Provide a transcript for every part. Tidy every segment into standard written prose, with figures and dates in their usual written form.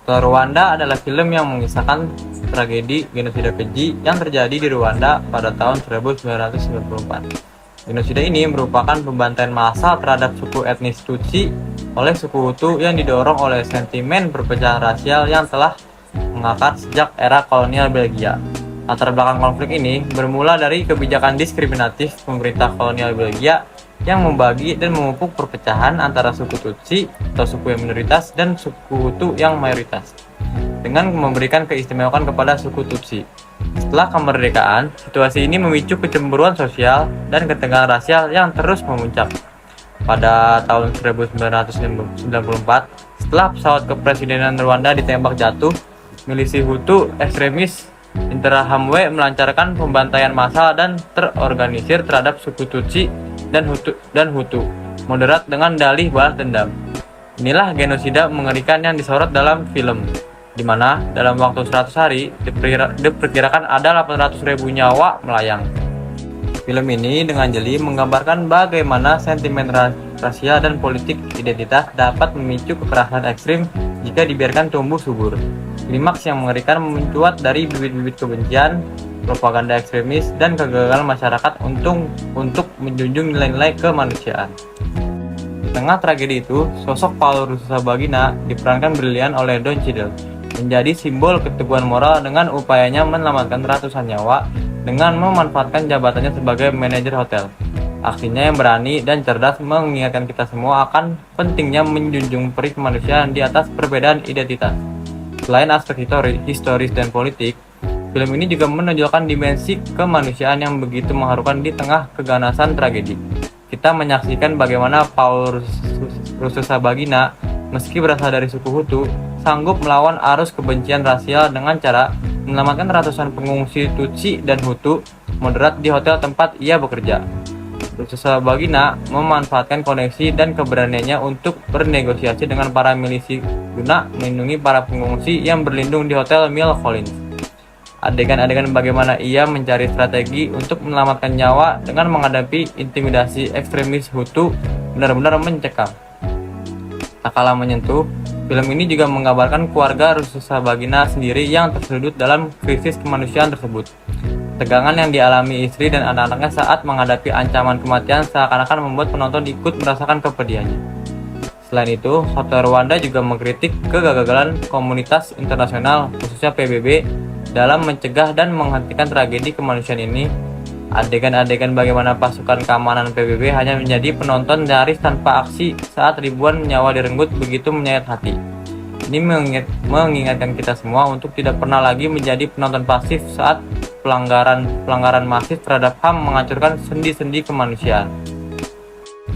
Hotel Rwanda adalah film yang mengisahkan tragedi genosida keji yang terjadi di Rwanda pada tahun 1994. Genosida ini merupakan pembantaian massal terhadap suku etnis Tutsi oleh suku Hutu yang didorong oleh sentimen perpecahan rasial yang telah mengakar sejak era kolonial Belgia. Latar belakang konflik ini bermula dari kebijakan diskriminatif pemerintah kolonial Belgia yang membagi dan memupuk perpecahan antara suku Tutsi atau suku yang minoritas dan suku Hutu yang mayoritas dengan memberikan keistimewaan kepada suku Tutsi. Setelah kemerdekaan, situasi ini memicu kecemburuan sosial dan ketegangan rasial yang terus memuncak. Pada tahun 1994, setelah pesawat kepresidenan Rwanda ditembak jatuh, milisi Hutu ekstremis Interahamwe melancarkan pembantaian massal dan terorganisir terhadap suku Tutsi dan Hutu moderat dengan dalih balas dendam. Inilah genosida mengerikan yang disorot dalam film, di mana dalam waktu 100 hari diperkirakan ada 800.000 nyawa melayang. Film ini dengan jeli menggambarkan bagaimana sentimen rasial dan politik identitas dapat memicu kekerasan ekstrim jika dibiarkan tumbuh subur. Klimaks yang mengerikan mencuat dari bibit-bibit kebencian, propaganda ekstremis, dan kegagalan masyarakat untuk menjunjung nilai-nilai kemanusiaan. Di tengah tragedi itu, sosok Paul Rusesabagina diperankan brilian oleh Don Cheadle, menjadi simbol keteguhan moral dengan upayanya menyelamatkan ratusan nyawa dengan memanfaatkan jabatannya sebagai manajer hotel. Aksinya yang berani dan cerdas mengingatkan kita semua akan pentingnya menjunjung peri kemanusiaan di atas perbedaan identitas. Selain aspek historis dan politik, film ini juga menonjolkan dimensi kemanusiaan yang begitu mengharukan di tengah keganasan tragedi. Kita menyaksikan bagaimana Paul Rusesabagina, meski berasal dari suku Hutu, sanggup melawan arus kebencian rasial dengan cara menyelamatkan ratusan pengungsi Tutsi dan Hutu moderat di hotel tempat ia bekerja. Rusesabagina memanfaatkan koneksi dan keberaniannya untuk bernegosiasi dengan para milisi guna melindungi para pengungsi yang berlindung di Hotel Mill Collins. Adegan-adegan bagaimana ia mencari strategi untuk menyelamatkan nyawa dengan menghadapi intimidasi ekstremis Hutu benar-benar mencekam. Tak kalah menyentuh, film ini juga menggambarkan keluarga Rusesabagina sendiri yang tersudut dalam krisis kemanusiaan tersebut. Tegangan yang dialami istri dan anak-anaknya saat menghadapi ancaman kematian seakan-akan membuat penonton ikut merasakan kepedihannya. Selain itu, Hotel Rwanda juga mengkritik kegagalan komunitas internasional, khususnya PBB, dalam mencegah dan menghentikan tragedi kemanusiaan ini. Adegan-adegan bagaimana pasukan keamanan PBB hanya menjadi penonton nyaris tanpa aksi saat ribuan nyawa direnggut begitu menyayat hati. Ini mengingatkan kita semua untuk tidak pernah lagi menjadi penonton pasif saat pelanggaran masif terhadap HAM menghancurkan sendi-sendi kemanusiaan.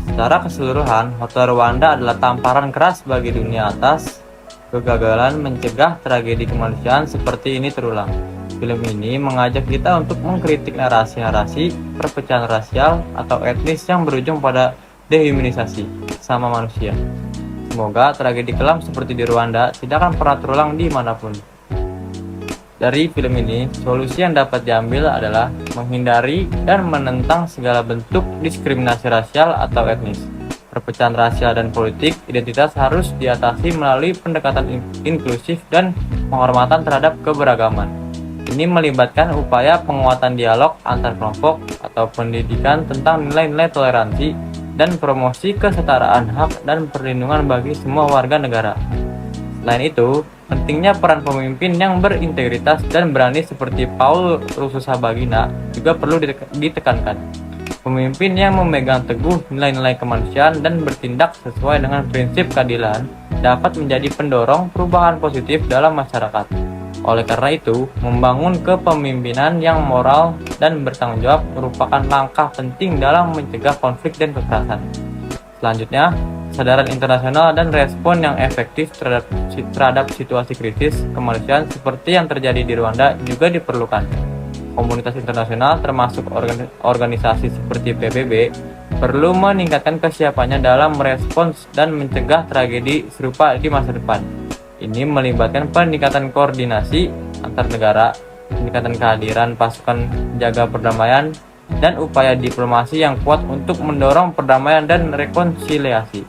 Secara keseluruhan, Hotel Rwanda adalah tamparan keras bagi dunia atas kegagalan mencegah tragedi kemanusiaan seperti ini terulang. Film ini mengajak kita untuk mengkritik narasi-narasi perpecahan rasial atau etnis yang berujung pada dehumanisasi sama manusia. Semoga tragedi kelam seperti di Rwanda tidak akan pernah terulang dimanapun. Dari film ini, solusi yang dapat diambil adalah menghindari dan menentang segala bentuk diskriminasi rasial atau etnis. Perpecahan rasial dan politik identitas harus diatasi melalui pendekatan inklusif dan penghormatan terhadap keberagaman. Ini melibatkan upaya penguatan dialog antar kelompok atau pendidikan tentang nilai-nilai toleransi dan promosi kesetaraan hak dan perlindungan bagi semua warga negara. Selain itu, pentingnya peran pemimpin yang berintegritas dan berani seperti Paul Rusesabagina juga perlu ditekankan. Pemimpin yang memegang teguh nilai-nilai kemanusiaan dan bertindak sesuai dengan prinsip keadilan dapat menjadi pendorong perubahan positif dalam masyarakat. Oleh karena itu, membangun kepemimpinan yang moral dan bertanggung jawab merupakan langkah penting dalam mencegah konflik dan kekerasan. Selanjutnya, kesadaran internasional dan respon yang efektif terhadap situasi krisis kemanusiaan seperti yang terjadi di Rwanda juga diperlukan. Komunitas internasional termasuk organisasi seperti PBB perlu meningkatkan kesiapannya dalam merespons dan mencegah tragedi serupa di masa depan. Ini melibatkan peningkatan koordinasi antar negara, peningkatan kehadiran pasukan jaga perdamaian, dan upaya diplomasi yang kuat untuk mendorong perdamaian dan rekonsiliasi.